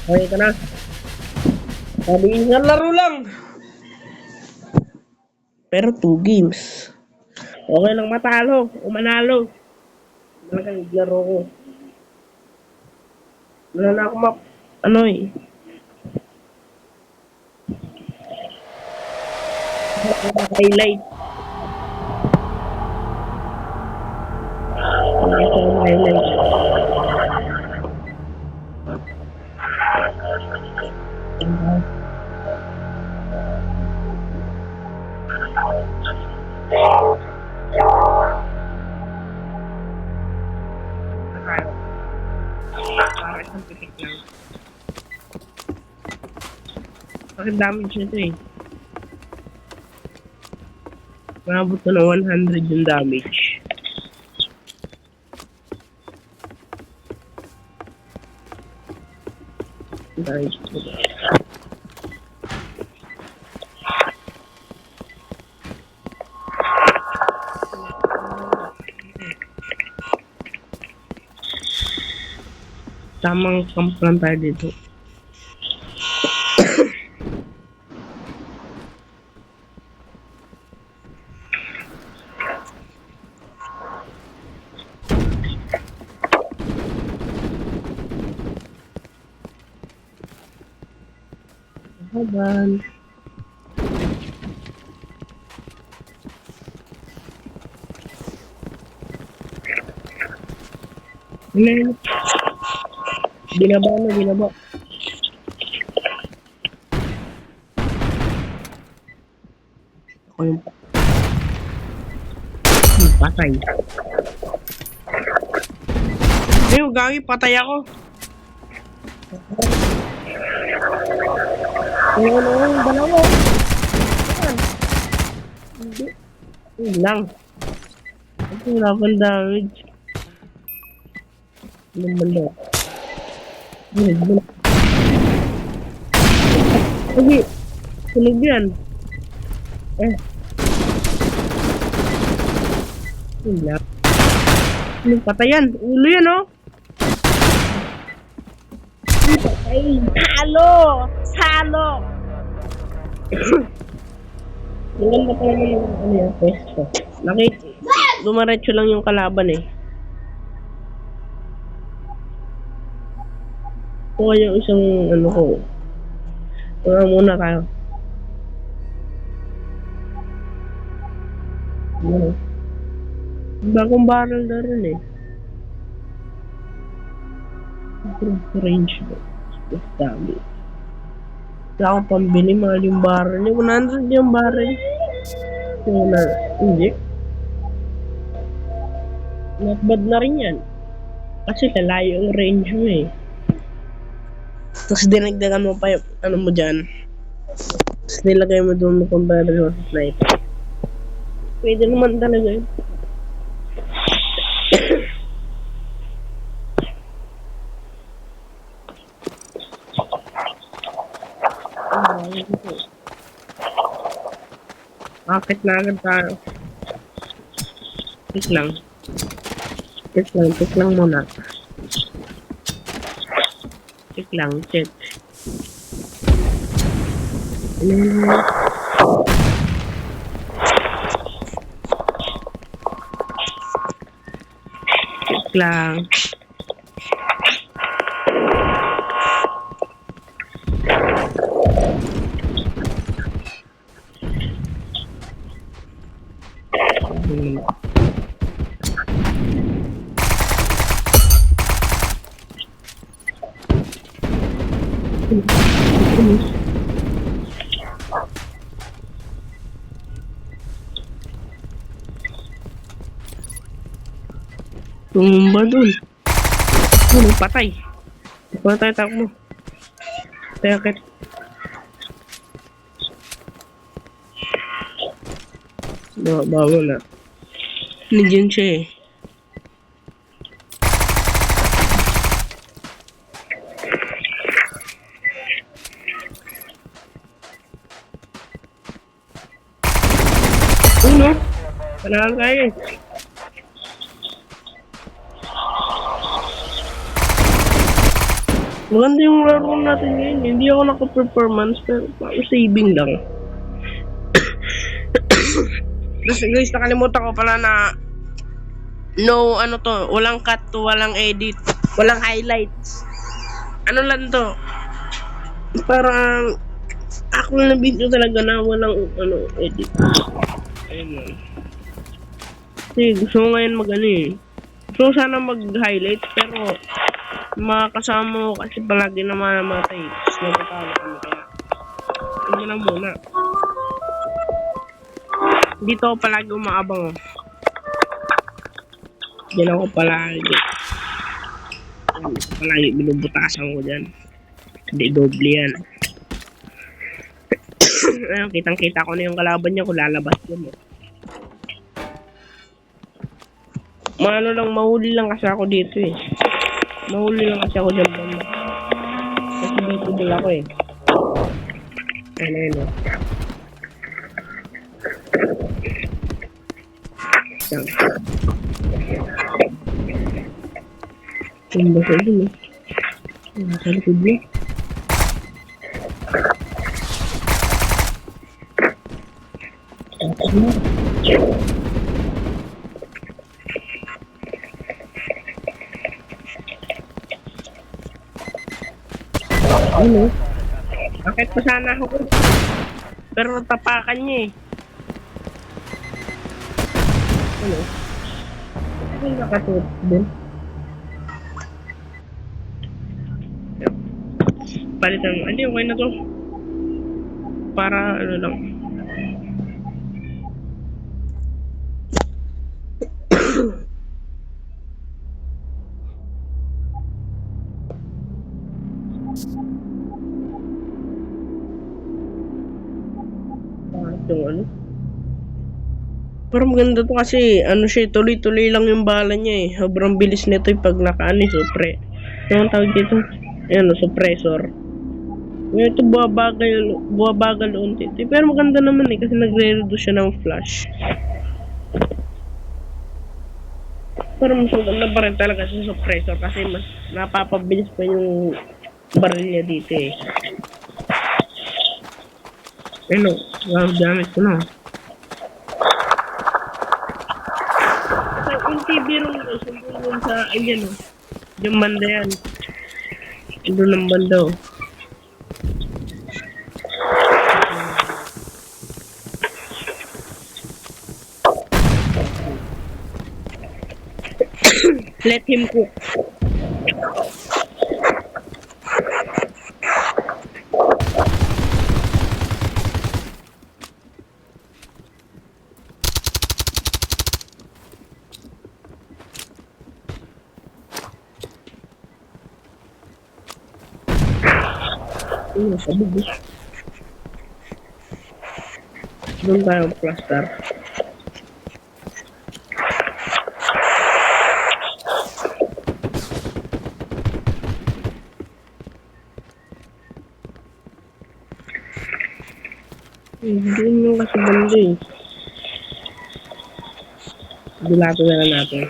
Okay ka na? Sabi isang laro lang. Pero 2 games. Okay lang matalo o manalo. Talagang laro ko. Wala na ako ano eh. Highlight. Highlight. Para isang pitik lang. Bakit damage nito eh? Maabot na ng 100 yung damage. Damage ko ba? Tamang camp lang tayo dito. Haban. Ano? Binaba na, binaba. Ako yung patay. Ayun, gagi, patay ako. Ayun, dalawa. Ayan. Hindi. Ayun lang. Ito, wala pang damage. Anong banda? Ayun. Sige. Sunog yan. Ayun lang. Anong patayan? Ulo yan, oh. Ay, halo! Halo! Maganda pa naman yung ano yung pwesto. Dumaretso lang yung kalaban eh. Ito yung isang ano ko. Muna tayo. Ano? Bagong barrel na rin eh. Range mo. Mas dami. Wala akong pambili, mahal yung barrel. 100 yung barrel. Yung hindi. Not bad na rin yan. Kasi lalayo yung range mo eh. Tapos dinagdagan mo pa yung ano mo dyan. Tapos nilagay mo doon mo kung barrel sa sniper. Pwede naman talaga yun. Bakit na agad tayo? Tik lang. Tik lang muna. Tik lang, check. Tik lang. Tumba dun. Patay. Patay takbo. Takit. Bawa na. Nandiyan siya eh. Uno. Panahal kayo eh. Maganda yung laro natin ngayon. Hindi ako naka-performance, pero parang saving lang. Tapos guys, nakalimutan ko pala na no, ano to, walang cut to, walang edit, walang highlights. Ano lang to, parang ako na video talaga na walang ano, edit. Ayun lang. Kasi gusto ko ngayon mag ano eh. Gusto ko sana mag-highlight, pero makakasama ko kasi palagi naman namatay. Tapos natatalo kami kaya. Hindi na muna. Dito ako palagi umaabang. Diyan ako palagi. Palagi binubutasan ko dyan. Hindi doble yan. Ayun, kitang-kita ko na yung kalaban niya kung lalabas yun. Maano lang, mahuli lang kasi ako dito eh. Mahuli lang kasi ako dyan banda. Kasi dito din ako eh. Ano yun oh. Yan. Yung basa dun eh. Nasa likod niya. Ano? Ano? Bakit pa sana ako? Pero tapakan niya eh. Ano? Ano nakatuot din? Palitan mo. Hindi, okay na to. Para ano lang. Yung ano? Pero maganda to kasi ano siya, tuloy-tuloy lang yung bala niya eh. Sobrang bilis nito pag nakaano eh, supre. Ano ang tawag dito? Ayan o, suppressor. Ngayon ito buwabagal unti. Pero maganda naman eh kasi nagre-reduce siya ng flash. Pero mas maganda pa rin talaga sa suppressor kasi mas napapabilis pa yung baril niya dito eh. Ano, gamit ko na. Yung TV room ko, sumbong sa, ayan o. Yung banda yan. Doon ng banda o. Let him cook. Sabog eh. Doon tayo plaster. Doon yung kasi banda eh. Dilato na lang natin.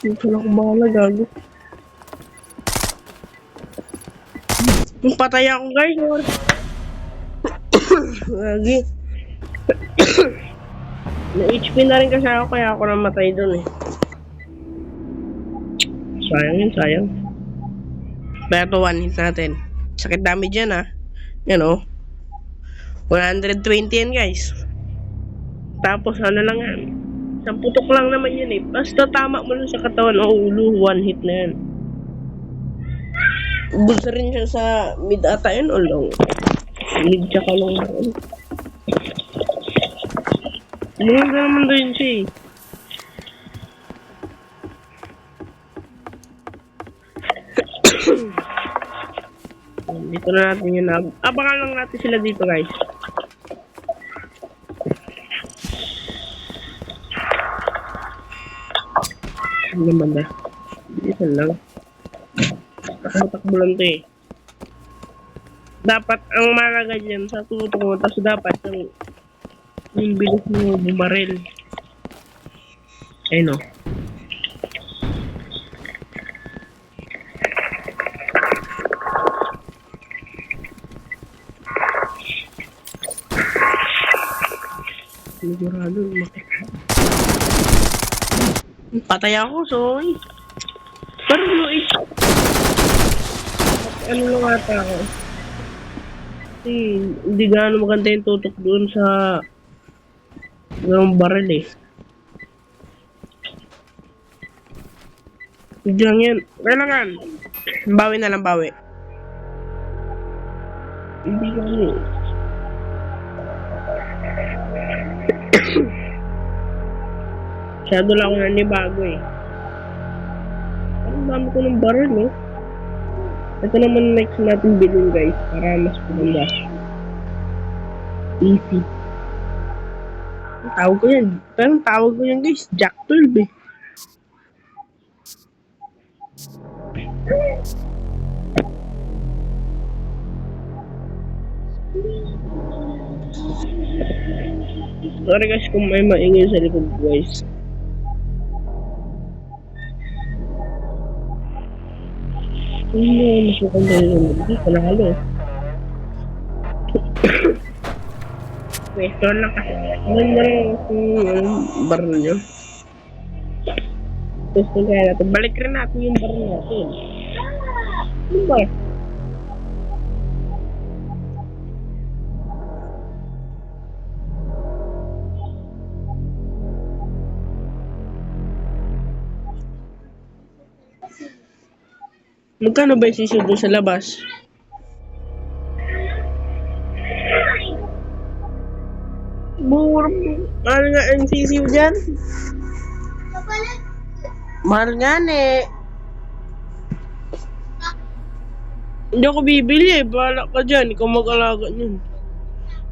Dito na ako bahala, gago. Kung patay ako guys, lagi. Na-HP na rin kasi ako kaya ako namatay dun eh. Sayang yun, sayang. Kaya to one hit natin. Sakit damage yan ah. Yan oh. 120 yan guys. Tapos ano lang yan. Isang putok lang naman yun eh. Basta tama mo lang sa katawan o ulo, one hit na yan. Gusto rin siya sa mid ata yun o long. Mid tsaka long. Maganda naman din siya eh. Dito na natin yun. Abangan lang natin sila dito guys. Ano naman na? Dito lang. Takbo-takbo lang to eh. Dapat ang malaga dyan sa tutok mo. Tapos dapat yung bilis mo bumaril. Ayun o. Sigurado makita. Patay ako, soy. Parang luis. Ano lang ata ako? Kasi hindi gaano maganda yung tutok doon sa ganong baril eh. Hindi lang yan. Kailangan. Bawi na lang, bawi. Hindi gaano eh. Masyado lang ako nanibago eh. Parang dami ko ng baril eh. Ito naman next natin bilhin guys. Para mas paganda. Easy. Ang tawag ko yan. Parang tawag ko yan guys. Jack 12 eh. Sorry guys kung may maingay sa likod guys. Mas mukhang dahil yung hindi panalo. Pwesto lang kasi. Ano lang yung baril nyo. Pwesto kaya natin. Balik rin natin yung baril natin. Ano ba? Magkano ba yung sisiyo doon sa labas? Mura mo. Mahal nga ang sisiyo dyan. Mahal nga eh. Hindi ako bibili eh. Bahala ka dyan. Ikaw mag-alaga niyan.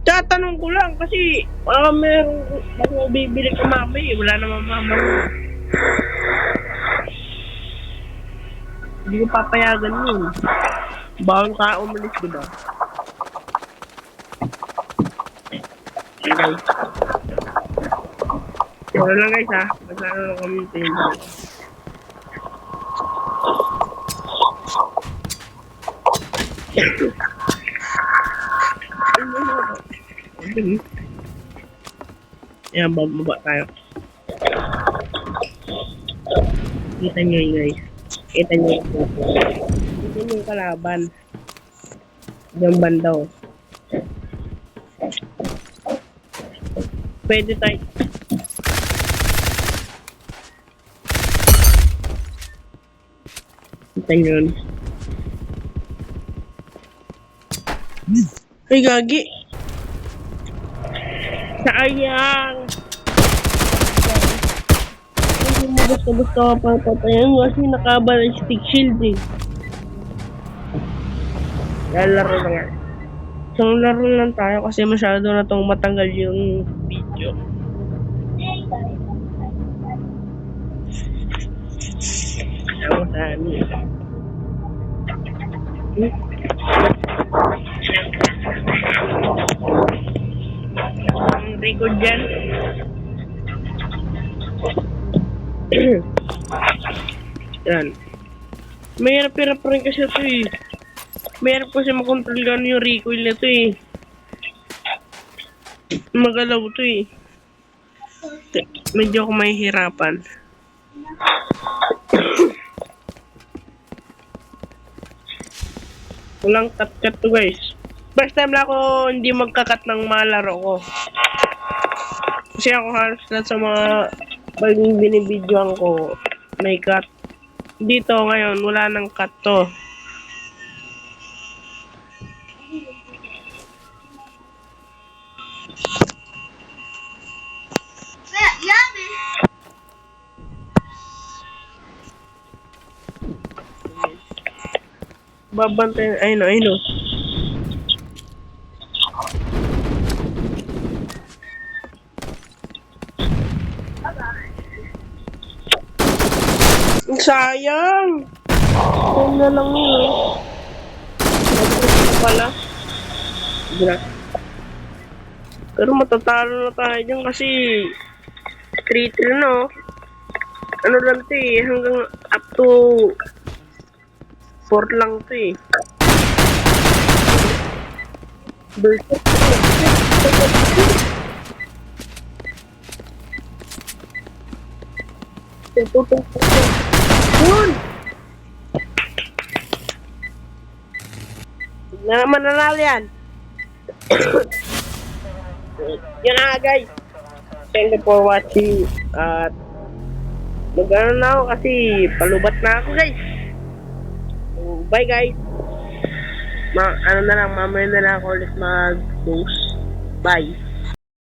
Tatanong ko lang kasi meron ako bibili ka mamay eh. Wala naman mama mo. Hindi ko papayagan yun. Bawal ka umalis, diba? Okay. Wala lang guys ha. Magsano lang kami yung table. Ayan, bababa tayo. Kita nyo yun guys. Kita nyo yung kalaban. Yung bandaw. Pwede tayo. Kita nyo yun. Ay, gagi. Sayang. Hindi mo gusto ka papatayan kasi nakaba ng stick shield eh. Lalaro na nga. Isang laro lang tayo kasi masyado na tong matanggal yung video. Ako saan yun. Ang record dyan. Yan. Mahirap-hirap rin kasi ito eh. Mahirap kasi makontrol gano'n yung recoil na ito eh. Magalaw ito eh. Medyo ako mahihirapan. Walang cut-cut to guys. First time lang ako hindi magkakat ng mga laro ko. Kasi ako halos lahat sa mga pag binibidyoan ko may cut. Dito ngayon wala nang cut to. Babantayan, ayun o, ayun o. Ang sayang! Ayun na lang yun. Nagpunta pala. Gra. Pero matatalo na tayo dyan kasi 3-3 no. Ano lang to eh, hanggang up to 4 lang to eh. Berset. Yun! Na naman nanalo yan. Yan na guys. Thank you for watching. At mag-ano na ako kasi palubat na ako guys. So, bye guys. Ano na lang, mamaya na lang ako ulit mag-post. Bye.